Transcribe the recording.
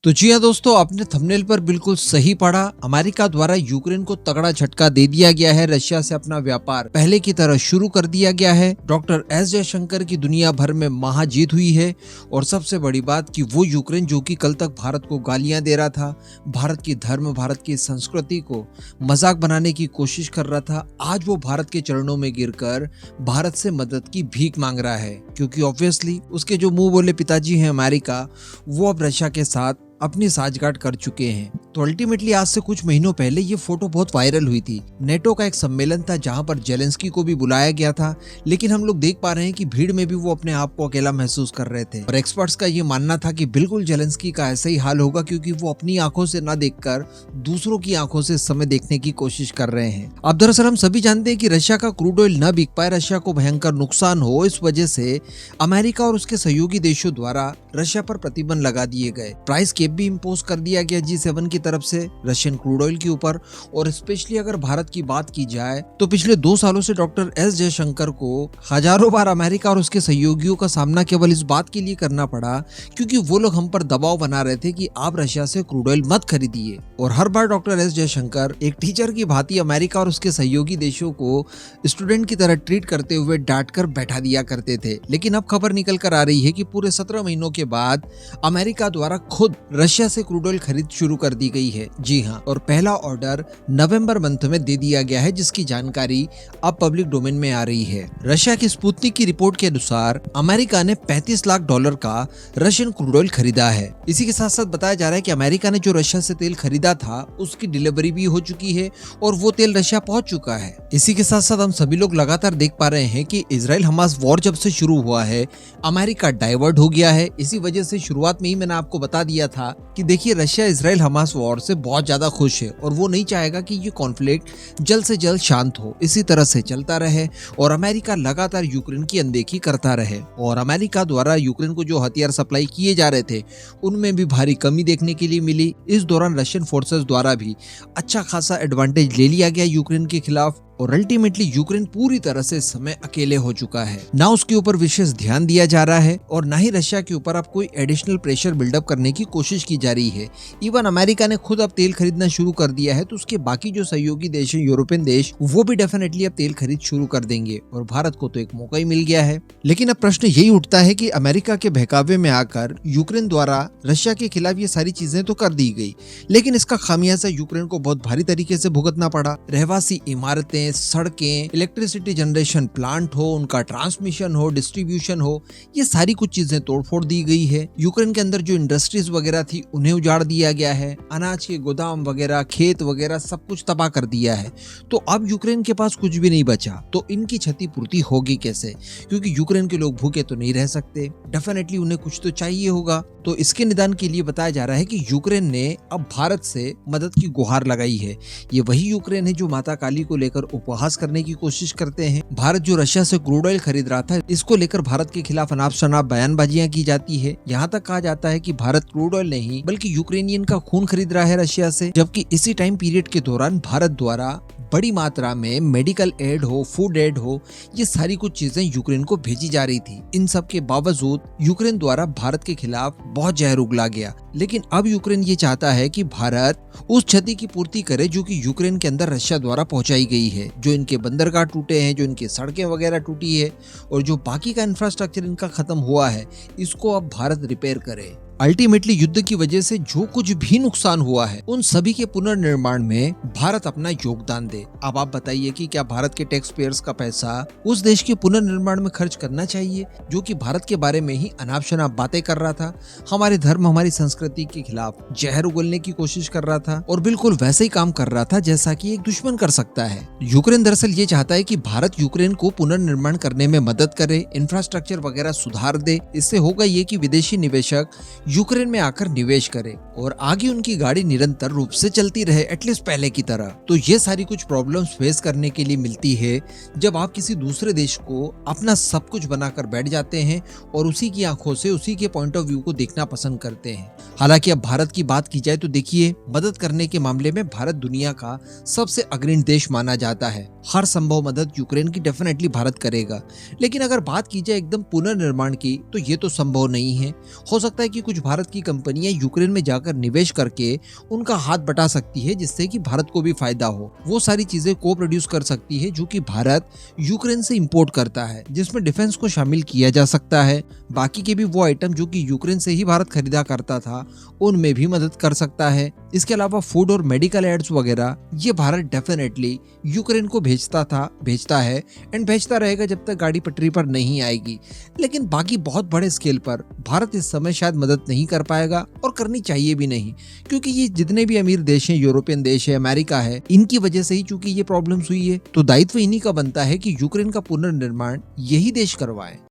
तो जी हाँ दोस्तों, आपने थंबनेल पर बिल्कुल सही पढ़ा। अमेरिका द्वारा यूक्रेन को तगड़ा झटका दे दिया गया है। रशिया से अपना व्यापार पहले की तरह शुरू कर दिया गया है। डॉक्टर एस जयशंकर की दुनिया भर में महाजीत हुई है। और सबसे बड़ी बात कि वो यूक्रेन जो कि कल तक भारत को गालियां दे रहा था, भारत की धर्म, भारत की संस्कृति को मजाक बनाने की कोशिश कर रहा था, आज वो भारत के चरणों में गिरकर भारत से मदद की भीख मांग रहा है। क्योंकि ऑब्वियसली उसके जो मुंह बोले पिताजी हैं अमेरिका, वो अब रशिया के साथ अपनी साठगांठ कर चुके हैं। तो अल्टीमेटली आज से कुछ महीनों पहले ये फोटो बहुत वायरल हुई थी। नेटो का एक सम्मेलन था जहां पर जेलेंस्की को भी बुलाया गया था, लेकिन हम लोग देख पा रहे हैं कि भीड़ में भी वो अपने आप को अकेला महसूस कर रहे थे। और एक्सपर्ट्स का ये मानना था कि बिल्कुल जेलेंस्की का ऐसा ही हाल होगा, क्योंकि वो अपनी आंखों से न देखकर दूसरों की आंखों से समय देखने की कोशिश कर रहे हैं। अब दरअसल हम सभी जानते हैं कि रशिया का क्रूड ऑयल न बिक पाए, रशिया को भयंकर नुकसान हो, इस वजह से अमेरिका और उसके सहयोगी देशों द्वारा रशिया पर प्रतिबंध लगा दिए गए। प्राइस कैप भी इम्पोज कर दिया गया G7 की तरफ से रशियन क्रूड ऑयल के ऊपर। और स्पेशली अगर भारत की बात की जाए तो पिछले 2 सालों से डॉक्टर एस जयशंकर को हजारों बार अमेरिका और उसके सहयोगियों का सामना केवल इस बात के लिए करना पड़ा क्योंकि वो लोग हम पर दबाव बना रहे थे कि आप रशिया से क्रूड ऑयल मत खरीदिए। और हर बार डॉक्टर एस जयशंकर एक टीचर की भांति अमेरिका और उसके सहयोगी देशों को स्टूडेंट की तरह ट्रीट करते हुए डांट कर बैठा दिया करते थे। लेकिन अब खबर निकल कर आ रही है कि पूरे 17 महीनों के बाद अमेरिका द्वारा खुद रशिया से क्रूड ऑयल खरीद शुरू कर दी गई है। जी हाँ, और पहला ऑर्डर नवंबर मंथ में दे दिया गया है, जिसकी जानकारी अब पब्लिक डोमेन में आ रही है। रशिया की स्पुतनिक की रिपोर्ट के अनुसार अमेरिका ने $35 लाख का रशियन क्रूड ऑयल खरीदा है। इसी के साथ साथ बताया जा रहा है कि अमेरिका ने जो रशिया से तेल खरीदा था उसकी डिलीवरी भी हो चुकी है और वो तेल रशिया पहुंच चुका है। इसी के साथ साथ हम सभी लोग लगातार देख पा रहे हैं कि इजराइल हमास वॉर जब से शुरू हुआ है, अमेरिका डाइवर्ट हो गया है। इसी वजह से शुरुआत में ही मैंने आपको बता दिया था कि देखिए रशिया इजराइल हमास वॉर से बहुत ज्यादा खुश है और वो नहीं चाहेगा कि ये कॉन्फ्लिक्ट जल्द से जल्द शांत हो, इसी तरह से चलता रहे और अमेरिका लगातार यूक्रेन की अनदेखी करता रहे। और अमेरिका द्वारा यूक्रेन को जो हथियार सप्लाई किए जा रहे थे उनमें भी भारी कमी देखने के लिए मिली। इस दौरान रशियन फोर्सेस द्वारा भी अच्छा खासा एडवांटेज ले लिया गया यूक्रेन के खिलाफ और अल्टीमेटली यूक्रेन पूरी तरह से इस समय अकेले हो चुका है। ना उसके ऊपर विशेष ध्यान दिया जा रहा है और ना ही रशिया के ऊपर अब कोई एडिशनल प्रेशर बिल्डअप करने की कोशिश की जा रही है। इवन अमेरिका ने खुद अब तेल खरीदना शुरू कर दिया है, तो उसके बाकी जो सहयोगी देश है, यूरोपियन देश, वो भी डेफिनेटली अब तेल खरीद शुरू कर देंगे और भारत को तो एक मौका ही मिल गया है। लेकिन अब प्रश्न यही उठता है कि अमेरिका के बहकावे में आकर यूक्रेन द्वारा रशिया के खिलाफ ये सारी चीजें तो कर दी गई, लेकिन इसका खामियाजा यूक्रेन को बहुत भारी तरीके से भुगतना पड़ा। रहवासी इमारतें, सड़कें, इलेक्ट्रिसिटी जनरेशन प्लांट हो, उनका ट्रांसमिशन हो, डिस्ट्रीब्यूशन हो, ये सारी कुछ चीजें तोड़फोड़ दी गई है। यूक्रेन के अंदर जो इंडस्ट्रीज वगैरह थी उन्हें उजाड़ दिया गया है। अनाज के गोदाम वगैरह, खेत वगैरह सब कुछ तबाह कर दिया है। तो अब यूक्रेन के पास कुछ भी नहीं बचा, तो इनकी क्षतिपूर्ति होगी कैसे? क्योंकि यूक्रेन के लोग भूखे तो नहीं रह सकते, डेफिनेटली उन्हें कुछ तो चाहिए होगा। तो इसके निदान के लिए बताया जा रहा है कि यूक्रेन ने अब भारत से मदद की गुहार लगाई है। ये वही यूक्रेन है जो माता काली को लेकर उपहास करने की कोशिश करते हैं। भारत जो रशिया से क्रूड ऑयल खरीद रहा था, इसको लेकर भारत के खिलाफ अनाप शनाप बयानबाजियां की जाती है। यहाँ तक कहा जाता है कि भारत क्रूड ऑयल नहीं बल्कि यूक्रेनियन का खून खरीद रहा है रशिया से। जबकि इसी टाइम पीरियड के दौरान भारत द्वारा बड़ी मात्रा में मेडिकल एड हो, फूड एड हो, ये सारी कुछ चीजें यूक्रेन को भेजी जा रही थी। इन सब के बावजूद यूक्रेन द्वारा भारत के खिलाफ बहुत जहर उगला गया। लेकिन अब यूक्रेन ये चाहता है कि भारत उस क्षति की पूर्ति करे जो कि यूक्रेन के अंदर रशिया द्वारा पहुंचाई गई है। जो इनके बंदरगाह टूटे हैं, जो इनकी सड़कें वगैरह टूटी है और जो बाकी का इंफ्रास्ट्रक्चर इनका खत्म हुआ है, इसको अब भारत रिपेयर करे। अल्टीमेटली युद्ध की वजह से जो कुछ भी नुकसान हुआ है उन सभी के पुनर्निर्माण में भारत अपना योगदान दे। अब आप बताइए कि क्या भारत के टैक्स पेयर्स का पैसा उस देश के पुनर्निर्माण में खर्च करना चाहिए जो कि भारत के बारे में ही अनाप शनाप बातें कर रहा था, हमारे धर्म, हमारी संस्कृति के खिलाफ जहर उगलने की कोशिश कर रहा था और बिल्कुल वैसे ही काम कर रहा था जैसा कि एक दुश्मन कर सकता है। यूक्रेन दरअसल ये चाहता है कि भारत यूक्रेन को पुनर्निर्माण करने में मदद करे, इंफ्रास्ट्रक्चर वगैरह सुधार दे। इससे होगा ये कि विदेशी निवेशक यूक्रेन में आकर निवेश करे और आगे उनकी गाड़ी निरंतर रूप से चलती रहे, एटलीस्ट पहले की तरह। तो ये सारी कुछ प्रॉब्लम्स फेस करने के लिए मिलती है जब आप किसी दूसरे देश को अपना सब कुछ बनाकर बैठ जाते हैं और उसी की आंखों से, उसी के पॉइंट ऑफ व्यू को देखना पसंद करते हैं। हालांकि अब भारत की बात की जाए तो देखिए, मदद करने के मामले में भारत दुनिया का सबसे अग्रणी देश माना जाता है। हर संभव मदद यूक्रेन की डेफिनेटली भारत करेगा। लेकिन अगर बात की जाए एकदम पुनर्निर्माण की, तो ये तो संभव नहीं है। हो सकता है कि कुछ भारत की कंपनियां यूक्रेन में जाकर जाकर निवेश करके उनका हाथ बटा सकती है, जिससे कि भारत को भी फायदा हो। वो सारी चीजें को प्रोड्यूस कर सकती है जो कि भारत यूक्रेन से इंपोर्ट करता है, जिसमें डिफेंस को शामिल किया जा सकता है। बाकी के भी वो आइटम जो कि यूक्रेन से ही भारत खरीदा करता था, उनमें भी मदद कर सकता है। इसके अलावा फूड और मेडिकल एड्स वगैरह ये भारत डेफिनेटली यूक्रेन को भेजता है एंड भेजता रहेगा जब तक गाड़ी पटरी पर नहीं आएगी। लेकिन बाकी बहुत बड़े स्केल पर भारत इस समय शायद मदद नहीं कर पाएगा और करनी चाहिए भी नहीं, क्योंकि ये जितने भी अमीर देश हैं, यूरोपियन देश है, अमेरिका है, इनकी वजह से ही चूंकि ये प्रॉब्लम्स हुई है, तो दायित्व इन्हीं का बनता है कि यूक्रेन का पुनर्निर्माण यही देश करवाए।